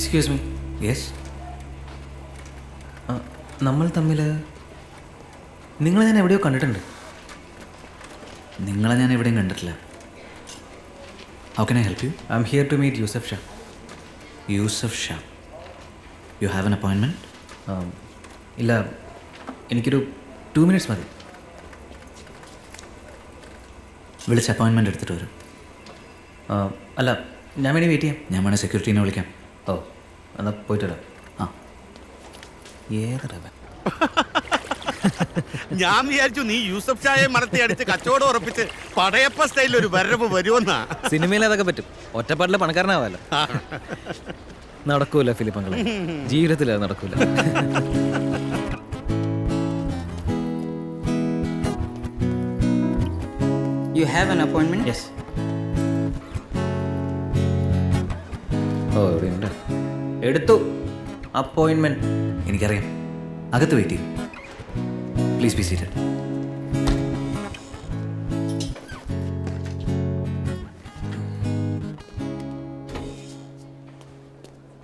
Excuse me. Yes. നമ്മൾ തമ്മിൽ നിങ്ങളെ ഞാൻ എവിടെയോ കണ്ടിട്ടുണ്ട്. നിങ്ങളെ ഞാൻ എവിടെയും കണ്ടിട്ടില്ല. How can I help you? I am here to meet Yusuf Shah. Yusuf Shah. You have an appointment? ഇല്ല, എനിക്കൊരു 2 minutes മതി. വിളിച്ച് അപ്പോയിൻമെൻറ്റ് എടുത്തിട്ട് വരും. അല്ല, ഞാൻ വേണ്ടി വെയിറ്റ് ചെയ്യാം. ഞാൻ വേണേൽ സെക്യൂരിറ്റീനെ വിളിക്കാം. ഓ, എന്നാൽ പോയിട്ട് വരാം. ആ, ഏതടവൻ ഞാൻ വിചാരിച്ചു നീ യൂസഫ് ഷായെ മണത്തി അടിച്ച് കച്ചവടം ഉറപ്പിച്ച് പടയപ്പ സ്റ്റൈലിൽ ഒരു വരവ് വരുമെന്നാ. സിനിമയിൽ അതൊക്കെ പറ്റും, ഒറ്റപ്പാട്ടിൽ പണക്കാരനാവാലോ. നടക്കൂല ഫിലിപ്പങ്ങളെ, ജീവിതത്തിൽ അത് നടക്കൂല. You have an appointment? Yes. ഓ, എവിടെയുണ്ട്? എടുത്തു അപ്പോയിൻമെൻറ്റ്. എനിക്കറിയാം. അകത്ത് വെയിറ്റ് ചെയ്യും. Please be seated.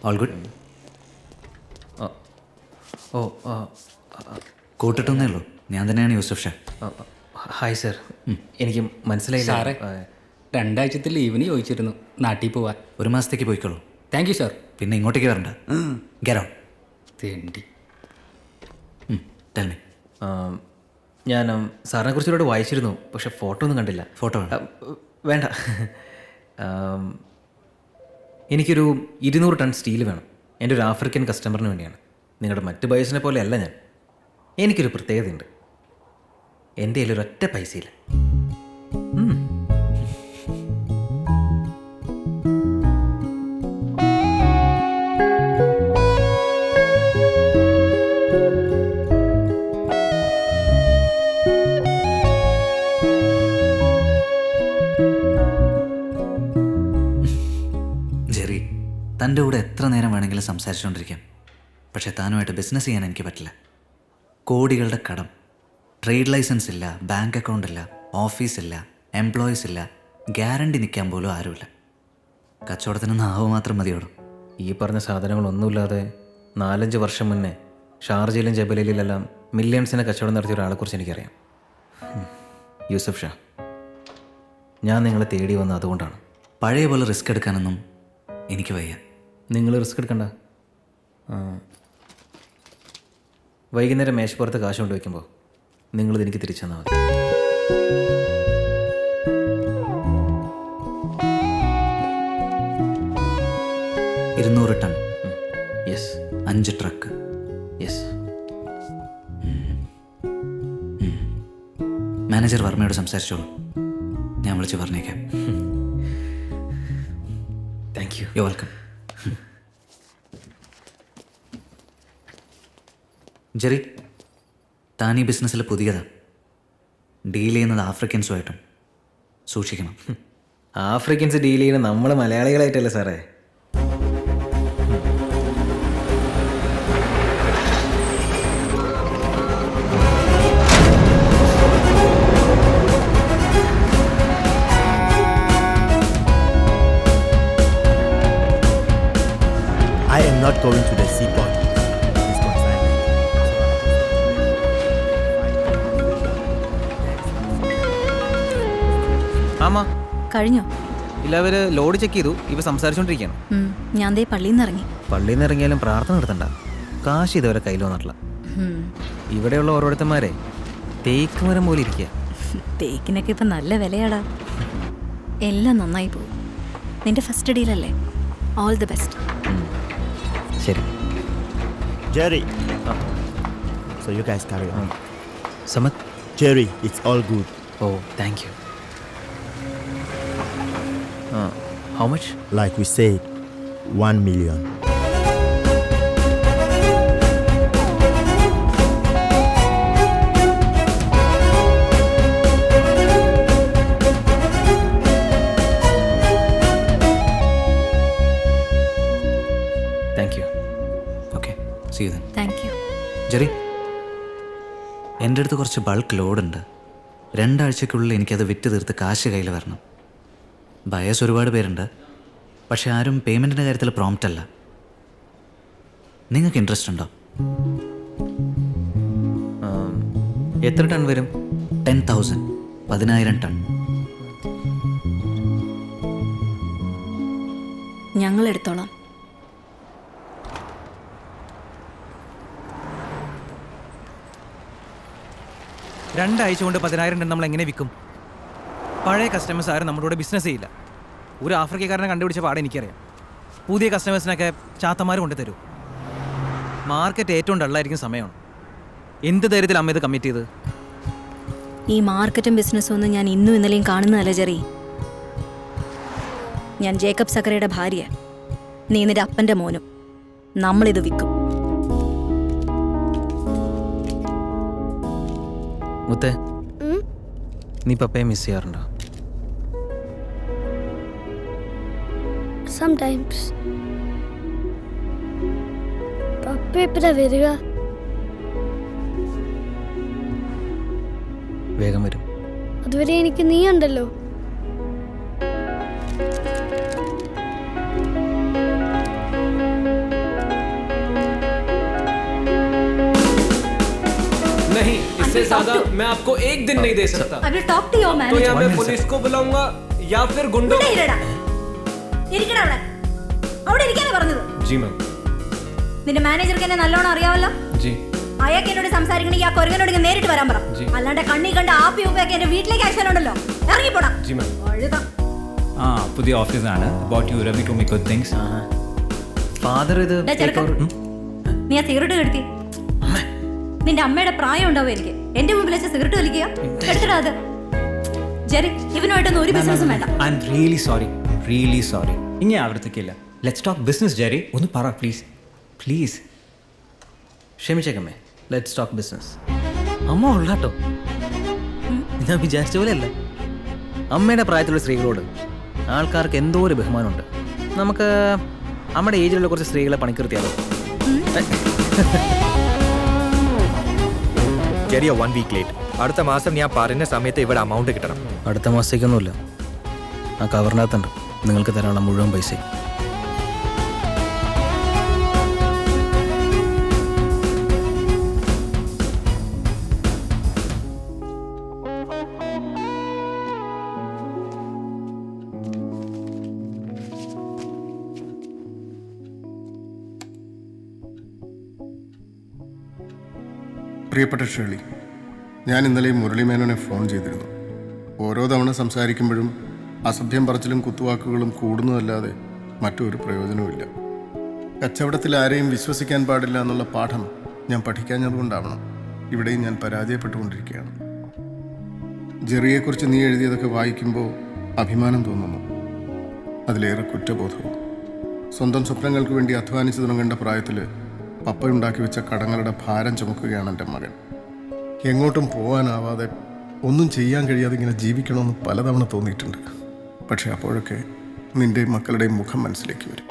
All good? ഓ, കൂട്ടിട്ടൊന്നേ ഉള്ളൂ. ഞാൻ തന്നെയാണ് യൂസഫ് ഷാ. Hi sir. എനിക്ക് മനസ്സിലായില്ല. സാറേ, 2 ആഴ്ചത്തെ ലീവിന് ചോദിച്ചിരുന്നു നാട്ടിൽ പോവാൻ. 1 മാസത്തേക്ക് പോയിക്കോളൂ. Thank you sir. പിന്നെ ഇങ്ങോട്ടേക്ക് വരണ്ട. Get out. തേണ്ടി. Tell me. ഞാൻ സാറിനെ കുറിച്ച് ഒരുപാട് വായിച്ചിരുന്നു, പക്ഷെ ഫോട്ടോ ഒന്നും കണ്ടില്ല. ഫോട്ടോ വേണ്ട. എനിക്കൊരു 200 ടൺ സ്റ്റീൽ വേണം. എൻ്റെ ഒരു ആഫ്രിക്കൻ കസ്റ്റമറിന് വേണ്ടിയാണ്. നിങ്ങളുടെ മറ്റ് ബയേഴ്സിനെ പോലെയല്ല ഞാൻ. എനിക്കൊരു പ്രത്യേകതയുണ്ട്. എൻ്റെ കയ്യിൽ ഒരൊറ്റ പൈസയില്ല. ജെറി, തൻ്റെ കൂടെ എത്ര നേരം വേണമെങ്കിലും സംസാരിച്ചുകൊണ്ടിരിക്കാം. പക്ഷേ താനുമായിട്ട് ബിസിനസ് ചെയ്യാൻ എനിക്ക് പറ്റില്ല. കോടികളുടെ കടം, ട്രേഡ് ലൈസൻസ് ഇല്ല, ബാങ്ക് അക്കൗണ്ട് ഇല്ല, ഓഫീസില്ല, എംപ്ലോയീസ് ഇല്ല, ഗ്യാരണ്ടി നിൽക്കാൻ പോലും ആരുമില്ല. കച്ചവടത്തിന് നാവ് മാത്രം മതിയോടും. ഈ പറഞ്ഞ സാധനങ്ങളൊന്നുമില്ലാതെ 4-5 വർഷം മുന്നേ ഷാർജയിലും ജബലയിലെല്ലാം മില്യൺസിനെ കച്ചവടം നടത്തിയ ഒരാളെക്കുറിച്ച് എനിക്കറിയാം. യൂസഫ് ഷാ, ഞാൻ നിങ്ങളെ തേടി വന്നത് അതുകൊണ്ടാണ്. പഴയ പോലെ റിസ്ക് എടുക്കാനൊന്നും എനിക്ക് വയ്യ. നിങ്ങൾ റിസ്ക് എടുക്കണ്ട. വൈകുന്നേരം മേശപ്പുറത്ത് കാശ് കൊണ്ട് വയ്ക്കുമ്പോൾ നിങ്ങളിത് എനിക്ക് തിരിച്ചു തന്നാൽ മതി. $200 ton. Yes. 5 truck. Yes. Manager വർമ്മയോട് സംസാരിച്ചോളൂ. ഞാൻ വിളിച്ച് പറഞ്ഞേക്കാം. Thank you. You welcome. Jerry, താൻ ഈ ബിസിനസ്സിൽ പുതിയതാണ്. ഡീൽ ചെയ്യുന്നത് ആഫ്രിക്കൻസുമായിട്ടും സൂക്ഷിക്കണം. ആഫ്രിക്കൻസ് ഡീൽ ചെയ്യുന്ന നമ്മൾ മലയാളികളായിട്ടല്ലേ സാറേ? I am not going to the seaport. This consignment. ആമാ, കഴിഞ്ഞോ? ഇല്ല, അവർ ലോഡ് ചെക്ക് ചെയ്തു. ഇപ്പം സംസാരിച്ചുകൊണ്ടിരിക്കുകയാണ്. ഞാൻ ദേ പള്ളിയിൽ നിന്ന് ഇറങ്ങി. പള്ളിയിൽ നിന്ന് ഇറങ്ങിയാലും പ്രാർത്ഥന നടത്തണ്ട. കാശ് ഇതുവരെ കയ്യിൽ വന്നിട്ടില്ല. ഇവിടെയുള്ള ഓരോരുത്തന്മാരെ തേക്ക് മരം പോലെ ഇരിക്കുക. തേക്കിനൊക്കെ ഇപ്പം നല്ല വിലയാടാ. എല്ലാം നന്നായി പോകും. നിന്റെ ഫസ്റ്റ് ഡീലല്ലേ? All the best. ശരി. Jerry. So you guys carry on. സമത്. Jerry, it's all good. ഓ, thank you. How much? Like we said, 1 million. Thank you. Okay, see you then. Thank you. Jerry, എൻ്റെ അടുത്ത് കുറച്ച് bulk ലോഡുണ്ട്. 2 ആഴ്ചക്കുള്ളിൽ എനിക്കത് വിറ്റ് തീർത്ത് കാശ് കയ്യിൽ വരണം. ബയേഴ്സ് ഒരുപാട് പേരുണ്ട്, പക്ഷെ ആരും പേയ്മെൻറ്റിൻ്റെ കാര്യത്തിൽ പ്രോംപ്റ്റ് അല്ല. നിങ്ങൾക്ക് ഇൻട്രസ്റ്റ് ഉണ്ടോ? എത്ര ടൺ വരും? 10,000, 10,000 ടൺ. ഞങ്ങൾ എടുത്തോളാം. രണ്ടാഴ്ച കൊണ്ട് 10,000 ടൺ നമ്മൾ എങ്ങനെ വിൽക്കും? പഴയ കസ്റ്റമേഴ്സ് ആരും നമ്മുടെ കൂടെ ബിസിനസ് ചെയ്യില്ല. ഒരു ആഫ്രിക്കക്കാരനെ കണ്ടുപിടിച്ച പാടെ എനിക്കറിയാം. പുതിയ കസ്റ്റമേഴ്സിനൊക്കെ ചാത്തന്മാർ കൊണ്ട് തരൂ. മാർക്കറ്റ് ഏറ്റവും ഡള്ളായിരിക്കും സമയമാണ്. എന്ത് ധൈര്യത്തിൽ അമ്മ ഇത് കമ്മിറ്റ് ചെയ്ത്? ഈ മാർക്കറ്റും ബിസിനസ്സും ഒന്നും ഞാൻ ഇന്നും ഇന്നലെയും കാണുന്നതല്ല ജെറി. ഞാൻ ജേക്കബ് സക്കറയുടെ ഭാര്യ, നീ നിന്റെ അപ്പൻ്റെ മോനും. നമ്മളിത് വിൽക്കും. മുത്തേ, നീ പപ്പയെ മിസ് ചെയ്യാറുണ്ടോ? Sometimes. പപ്പ എപ്പോഴാ വരിക? വേഗം വരും. അതുവരെ എനിക്ക് നീ ഉണ്ടല്ലോ. नहीं, इससे ज्यादा मैं आपको एक दिन नहीं दे सकता. I will talk to your तो manager. या मैं पुलिस को बुलाऊंगा या फिर गुंडों. जी मैम. നിന്റെ മാനേജർക്ക് എന്നെ നല്ലോണം അറിയാവല്ലോ. जी. അയാൾക്ക് എന്നോട് സംസാരിക്കണമെങ്കിൽ ആ കൊരങ്ങനോട് നേരിട്ട് വരാൻ പറ. അല്ലാണ്ട് കണ്ണി കണ്ട ആപ്പി ഉപ്പയൊക്കെ എന്റെ വീട്ടിലേക്ക് അയച്ചാലുണ്ടല്ലോ, ഇറങ്ങിപ്പോടാ. जी मैम. ആ പുതിയ ഓഫീസാണ്. About you Ravi to me good things. Father ഇത് നീ ആ സിഗരറ്റ് കെടുത്തി. നിന്റെ അമ്മയുടെ പ്രായം ഉണ്ടാവും എനിക്ക്. എന്റെ മുമ്പിൽ വെച്ച് സിഗരറ്റ് വലിക്കുക. എടുത്തിടാ അത്. ജെറി, ഇവനുമായിട്ടൊന്നും ഒരു ബിസിനസ്സും വേണ്ട. I'm really sorry. ഇങ്ങനെ ആവർത്തിക്കില്ല. Let's talk business Jerry. ഒന്ന് പറ പ്ലീസ് പ്ലീസ്. ക്ഷമിച്ചേക്കമ്മേ, ലെറ്റ്സ് ടോക്ക് ബിസിനസ്. അമ്മ ഉള്ളാട്ടോ, ഞാൻ വിചാരിച്ച പോലെയല്ല. അമ്മയുടെ പ്രായത്തിലുള്ള സ്ത്രീകളോട് ആൾക്കാർക്ക് എന്തോ ഒരു ബഹുമാനമുണ്ട്. നമുക്ക് നമ്മുടെ ഏജിലുള്ള കുറച്ച് സ്ത്രീകളെ പണിക്കിർത്തിയാലോ? ചെറിയ 1 വീക്ക് ലേറ്റ്. അടുത്ത മാസം ഞാൻ പറഞ്ഞ സമയത്ത് ഇവിടെ അമൗണ്ട് കിട്ടണം. അടുത്ത മാസത്തേക്കൊന്നുമില്ല. ആ കവറിനകത്തുണ്ട് നിങ്ങൾക്ക് തരാനുള്ള മുഴുവൻ പൈസ. പ്രിയപ്പെട്ട ഷേളി, ഞാൻ ഇന്നലെ മുരളി മേനോനെ ഫോൺ ചെയ്തിരുന്നു. ഓരോ തവണ സംസാരിക്കുമ്പോഴും അസഭ്യം പറച്ചിലും കുത്തുവാക്കുകളും കൂടുന്നതല്ലാതെ മറ്റൊരു പ്രയോജനവുമില്ല. കച്ചവടത്തിൽ ആരെയും വിശ്വസിക്കാൻ പാടില്ല എന്നുള്ള പാഠം ഞാൻ പഠിക്കാഞ്ഞതുകൊണ്ടാവണം ഇവിടെയും ഞാൻ പരാജയപ്പെട്ടുകൊണ്ടിരിക്കുകയാണ്. ജെറിയെക്കുറിച്ച് നീ എഴുതിയതൊക്കെ വായിക്കുമ്പോൾ അഭിമാനം തോന്നുന്നു. അതിലേറെ കുറ്റബോധവും. സ്വന്തം സ്വപ്നങ്ങൾക്ക് വേണ്ടി അധ്വാനിച്ചു തുടങ്ങേണ്ട പ്രായത്തിൽ പപ്പയുണ്ടാക്കി വെച്ച കടങ്ങളുടെ ഭാരം ചുമക്കുകയാണ് എൻ്റെ മകൻ. എങ്ങോട്ടും പോകാനാവാതെ ഒന്നും ചെയ്യാൻ കഴിയാതെ ഇങ്ങനെ ജീവിക്കണമെന്ന് പലതവണ തോന്നിയിട്ടുണ്ട്. പക്ഷേ അപ്പോഴൊക്കെ നിൻ്റെയും മക്കളുടെയും മുഖം മനസ്സിലേക്ക് വരും.